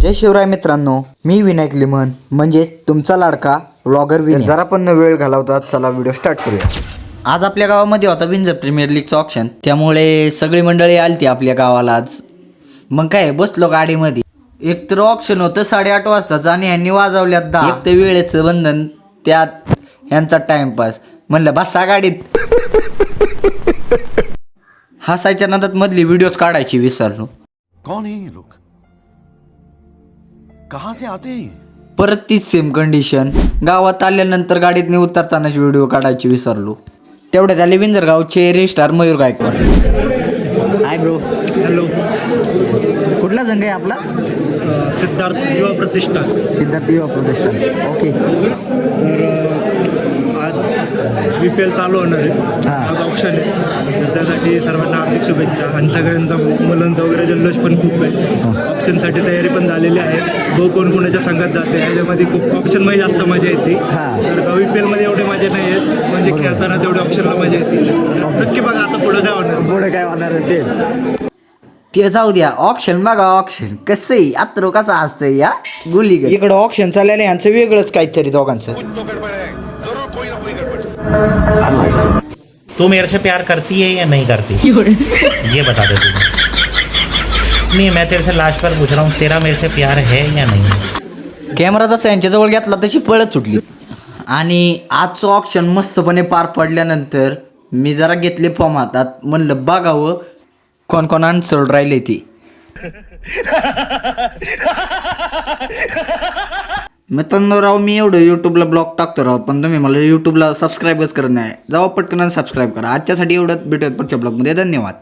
जय शिवराय मित्रांनो, मी विनायक लिमन म्हणजेच तुमचा लाडका व्लॉगर विनय. जरा पण वेळ घालवतात, चला व्हिडिओ स्टार्ट करूया. आज आपल्या गावामध्ये होता विंझर प्रीमियर लीगचं ऑप्शन, त्यामुळे सगळी मंडळी आलती आपल्या गावाला आज. मग काय बसलो गाडीमध्ये. एक तर ऑप्शन होतं 8:30 वाजताचं आणि ह्यांनी वाजवल्यात 10. एक तर वेळेचं बंधन, त्यात ह्यांचा टाइमपास. म्हणलं बसा गाडीत. हसायच्या नादात मधली व्हिडिओज काढायची विसरलो. कौन है ये लोग? कहां से आते हैं? परत तीच सेम कंडिशन. गावात आल्यानंतर गाडीतने उतरतानाच व्हिडिओ काढायची विसरलो. तेवढ्यात आले विंझर गावचे registrar Mayur Gaikwad. Hi bro. Hello. कुठला संघ आहे आपला? सिद्धार्थ युवा प्रतिष्ठान. सिद्धार्थ युवा प्रतिष्ठान. ओके. आज VPL चालू होणार आहे. आज ऑप्शन आहे, तर त्यासाठी सर्वांना हार्दिक शुभेच्छा. आणि सगळ्यांचा मुलांचा वगैरे जल्लोष पण खूप आहे. ऑप्शनसाठी तयारी पण झालेली आहे. कोण कोणाच्या संघात जाते ह्याच्यामध्ये खूप ऑप्शनमध्ये जास्त मजा येते. तर VPLमध्ये एवढे मजा नाही येत, म्हणजे खेळताना तेवढे ऑप्शनला मजा येते. नक्की बघा आता पुढं काय होणार. ते जाऊ द्या, ऑप्शन बघा. ऑप्शन कसं आहे, आत्रो कसा असतोय या गुली. इकडं ऑप्शन चाललेलं यांचं वेगळंच काहीतरी दोघांचं. तू मेरे से प्यार करती है या नहीं करती? ये बता दे तू. नहीं, मैं तेरे से लास्ट बार पूछ रहा हूँ, तेरा मेरे से प्यार है या नहीं? कॅमेरा जसा यांच्याजवळ घेतला तशी पळत सुटली. आणि आजचं ऑप्शन मस्तपणे पार पडल्यानंतर मी जरा घेतले फॉर्म हातात. म्हणलं बघावं कोण कोण आन्सर राहिले ती. मित्रांनो राव, मी एवढं यूट्यूबला ब्लॉग टाकतो राव, पण तुम्ही मला यूट्यूबला सबस्क्राईबच करत नाही. जावा पटकन सबस्क्राईब करा. आजच्यासाठी एवढंच. भेटूयात पुढच्या ब्लॉगमध्ये. धन्यवाद.